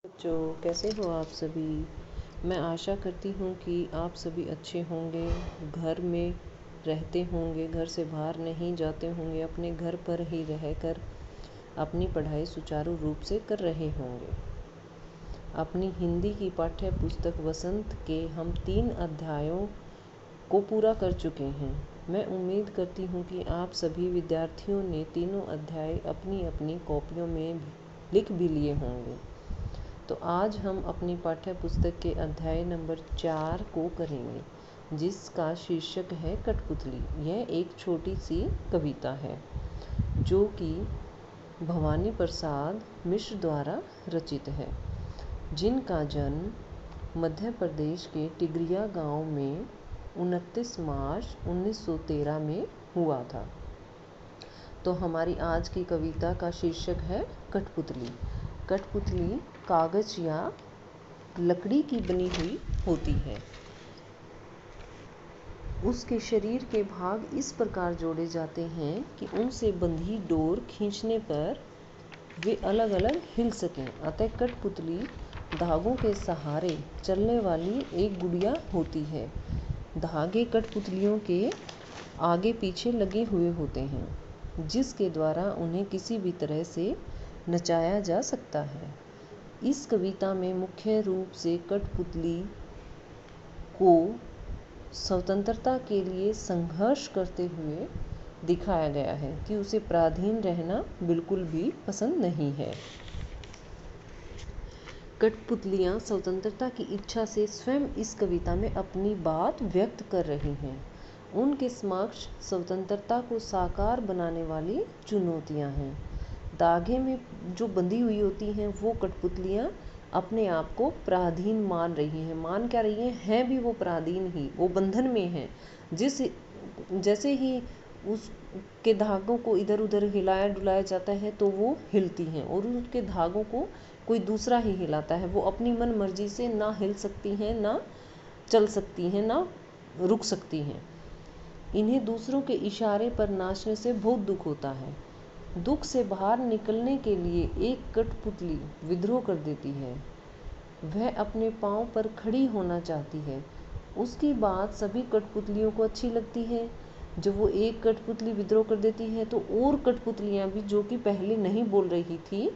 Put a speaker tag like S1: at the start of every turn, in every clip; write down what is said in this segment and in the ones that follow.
S1: बच्चों, कैसे हो आप सभी। मैं आशा करती हूँ कि आप सभी अच्छे होंगे, घर में रहते होंगे, घर से बाहर नहीं जाते होंगे, अपने घर पर ही रहकर अपनी पढ़ाई सुचारू रूप से कर रहे होंगे। अपनी हिंदी की पाठ्य पुस्तक वसंत के हम 3 अध्यायों को पूरा कर चुके हैं। मैं उम्मीद करती हूँ कि आप सभी विद्यार्थियों ने तीनों अध्याय अपनी अपनी कॉपियों में लिख भी लिए होंगे। तो आज हम अपनी पाठ्य पुस्तक के अध्याय नंबर 4 को करेंगे, जिसका शीर्षक है कठपुतली। यह एक छोटी सी कविता है जो कि भवानी प्रसाद मिश्र द्वारा रचित है, जिनका जन्म मध्य प्रदेश के टिगरिया गांव में 29 मार्च 1913 में हुआ था। तो हमारी आज की कविता का शीर्षक है कठपुतली। कठपुतली कागज या लकड़ी की बनी हुई होती है। उसके शरीर के भाग इस प्रकार जोड़े जाते हैं कि उनसे बंधी डोर खींचने पर वे अलग अलग हिल सकें। अतः कठपुतली धागों के सहारे चलने वाली एक गुड़िया होती है। धागे कठपुतलियों के आगे पीछे लगे हुए होते हैं, जिसके द्वारा उन्हें किसी भी तरह से नचाया जा सकता है। इस कविता में मुख्य रूप से कठपुतली को स्वतंत्रता के लिए संघर्ष करते हुए दिखाया गया है कि उसे पराधीन रहना बिल्कुल भी पसंद नहीं है। कठपुतलियाँ स्वतंत्रता की इच्छा से स्वयं इस कविता में अपनी बात व्यक्त कर रही हैं। उनके समक्ष स्वतंत्रता को साकार बनाने वाली चुनौतियाँ हैं। धागे में जो बंधी हुई होती हैं वो कठपुतलियाँ अपने आप को पराधीन मान रही हैं। मान क्या रही हैं भी वो पराधीन ही, वो बंधन में हैं। जैसे ही उसके धागों को इधर उधर हिलाया डुलाया जाता है तो वो हिलती हैं, और उनके धागों को कोई दूसरा ही हिलाता है। वो अपनी मन मर्जी से ना हिल सकती हैं, ना चल सकती हैं, ना रुक सकती हैं। इन्हें दूसरों के इशारे पर नाचने से बहुत दुख होता है। दुख से बाहर निकलने के लिए एक कठपुतली विद्रोह कर देती है। वह अपने पाँव पर खड़ी होना चाहती है। उसकी बात सभी कठपुतलियों को अच्छी लगती है। जब वो एक कठपुतली विद्रोह कर देती है तो और कठपुतलियाँ भी, जो कि पहले नहीं बोल रही थी,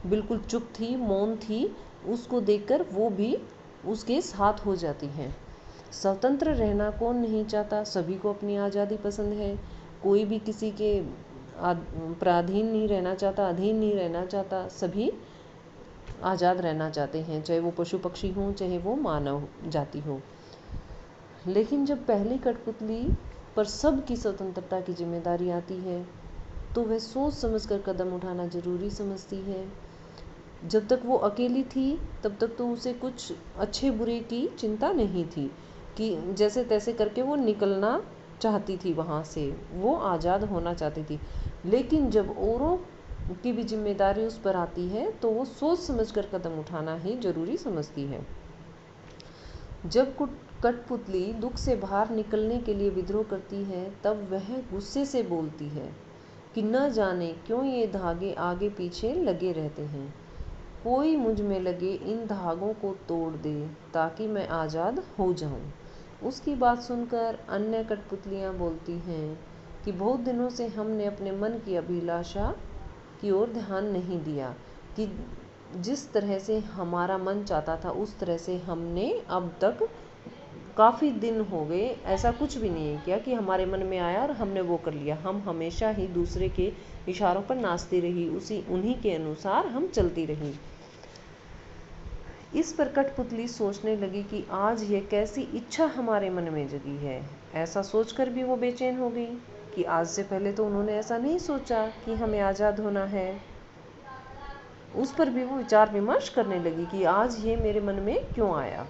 S1: बिल्कुल चुप थी, मौन थी, उसको देखकर वो भी उसके साथ हो जाती हैं। स्वतंत्र रहना कौन नहीं चाहता, सभी को अपनी आज़ादी पसंद है। कोई भी किसी के पराधीन नहीं रहना चाहता, अधीन नहीं रहना चाहता। सभी आज़ाद रहना चाहते हैं, चाहे वो पशु पक्षी हों, चाहे वो मानव जाति हो। लेकिन जब पहली कठपुतली पर सबकी स्वतंत्रता की जिम्मेदारी आती है तो वह सोच समझकर कदम उठाना ज़रूरी समझती है। जब तक वो अकेली थी तब तक तो उसे कुछ अच्छे बुरे की चिंता नहीं थी, कि जैसे तैसे करके वो निकलना चाहती थी वहाँ से, वो आज़ाद होना चाहती थी। लेकिन जब औरों की भी जिम्मेदारी उस पर आती है तो वो सोच समझकर कदम उठाना ही ज़रूरी समझती है। जब कठपुतली दुख से बाहर निकलने के लिए विद्रोह करती है तब वह गुस्से से बोलती है कि न जाने क्यों ये धागे आगे पीछे लगे रहते हैं। कोई मुझ में लगे इन धागों को तोड़ दे ताकि मैं आज़ाद हो जाऊं। उसकी बात सुनकर अन्य कठपुतलियाँ बोलती हैं कि बहुत दिनों से हमने अपने मन की अभिलाषा की ओर ध्यान नहीं दिया, कि जिस तरह से हमारा मन चाहता था उस तरह से हमने अब तक काफ़ी दिन हो गए ऐसा कुछ भी नहीं किया कि हमारे मन में आया और हमने वो कर लिया। हम हमेशा ही दूसरे के इशारों पर नाचती रही, उन्हीं के अनुसार हम चलती रही। इस पर कठपुतली सोचने लगी कि आज ये कैसी इच्छा हमारे मन में जगी है। ऐसा सोचकर भी वो बेचैन हो गई कि आज से पहले तो उन्होंने ऐसा नहीं सोचा कि हमें आज़ाद होना है। उस पर भी वो विचार विमर्श करने लगी कि आज ये मेरे मन में क्यों आया,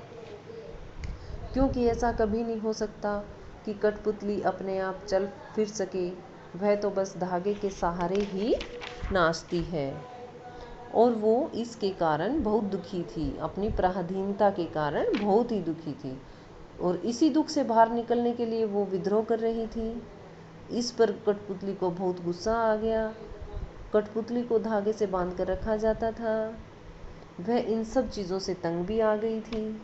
S1: क्योंकि ऐसा कभी नहीं हो सकता कि कठपुतली अपने आप चल फिर सके। वह तो बस धागे के सहारे ही नाचती है, और वो इसके कारण बहुत दुखी थी, अपनी पराधीनता के कारण बहुत ही दुखी थी, और इसी दुख से बाहर निकलने के लिए वो विद्रोह कर रही थी। इस पर कठपुतली को बहुत गुस्सा आ गया। कठपुतली को धागे से बांध कर रखा जाता था। वह इन सब चीज़ों से तंग भी आ गई थी।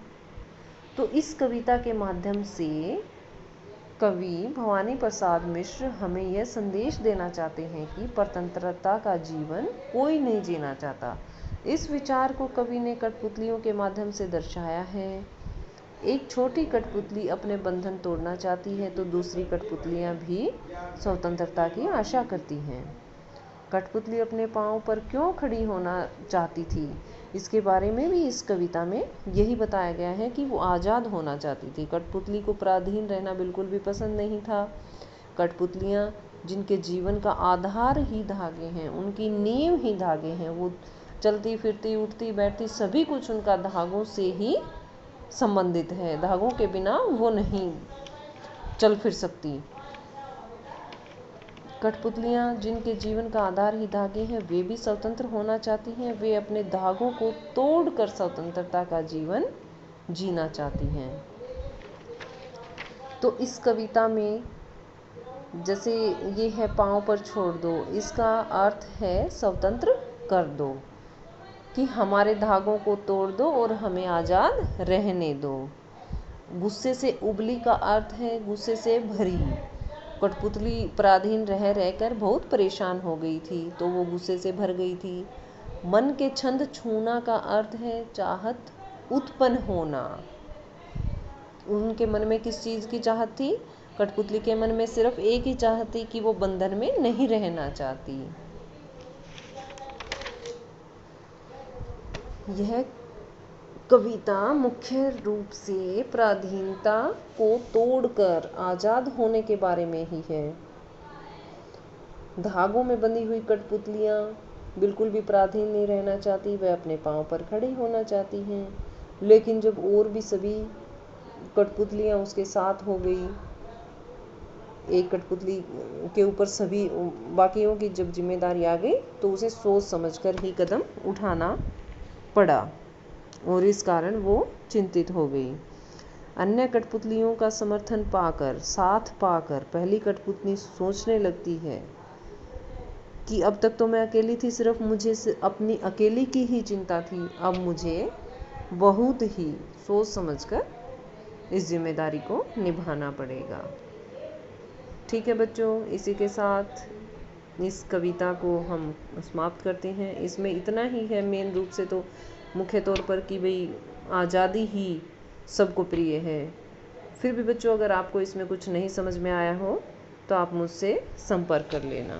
S1: तो इस कविता के माध्यम से कवि भवानी प्रसाद मिश्र हमें यह संदेश देना चाहते हैं कि परतंत्रता का जीवन कोई नहीं जीना चाहता। इस विचार को कवि ने कठपुतलियों के माध्यम से दर्शाया है। एक छोटी कठपुतली अपने बंधन तोड़ना चाहती है तो दूसरी कठपुतलियां भी स्वतंत्रता की आशा करती हैं। कठपुतली अपने पांव पर क्यों खड़ी होना चाहती थी, इसके बारे में भी इस कविता में यही बताया गया है कि वो आज़ाद होना चाहती थी। कठपुतली को पराधीन रहना बिल्कुल भी पसंद नहीं था। कठपुतलियाँ जिनके जीवन का आधार ही धागे हैं, उनकी नींव ही धागे हैं, वो चलती फिरती उठती बैठती सभी कुछ उनका धागों से ही संबंधित है। धागों के बिना वो नहीं चल फिर सकती। कठपुतलियाँ जिनके जीवन का आधार ही धागे हैं, वे भी स्वतंत्र होना चाहती हैं। वे अपने धागों को तोड़कर स्वतंत्रता का जीवन जीना चाहती हैं। तो इस कविता में जैसे ये है पाँव पर छोड़ दो, इसका अर्थ है स्वतंत्र कर दो, कि हमारे धागों को तोड़ दो और हमें आज़ाद रहने दो। गुस्से से उबली का अर्थ है गुस्से से भरी। कठपुतली पराधीन रह रहकर बहुत परेशान हो गई थी, तो वो गुस्से से भर गई थी। मन के छंद छूना का अर्थ है चाहत उत्पन्न होना। उनके मन में किस चीज़ की चाहत थी? कठपुतली के मन में सिर्फ एक ही चाहत थी कि वो बंधन में नहीं रहना चाहती। यह कविता मुख्य रूप से पराधीनता को तोड़कर आज़ाद होने के बारे में ही है। धागों में बंधी हुई कठपुतलियाँ बिल्कुल भी पराधीन नहीं रहना चाहती, वह अपने पाँव पर खड़ी होना चाहती हैं। लेकिन जब और भी सभी कठपुतलियाँ उसके साथ हो गई, एक कठपुतली के ऊपर सभी बाकियों की जब जिम्मेदारी आ गई, तो उसे सोच समझकर ही कदम उठाना पड़ा और इस कारण वो चिंतित हो गई। अन्य कठपुतलियों का समर्थन पाकर, साथ पाकर पहली कठपुतली सोचने लगती है कि अब तक तो मैं अकेली थी, सिर्फ मुझे अपनी अकेली की ही चिंता थी। अब मुझे बहुत ही सोच समझकर इस जिम्मेदारी को निभाना पड़ेगा। ठीक है बच्चों, इसी के साथ इस कविता को हम समाप्त करते हैं। इसमें इतना ही है मेन रूप से, तो मुख्य तौर पर कि भाई आज़ादी ही सबको प्रिय है। फिर भी बच्चों, अगर आपको इसमें कुछ नहीं समझ में आया हो तो आप मुझसे संपर्क कर लेना।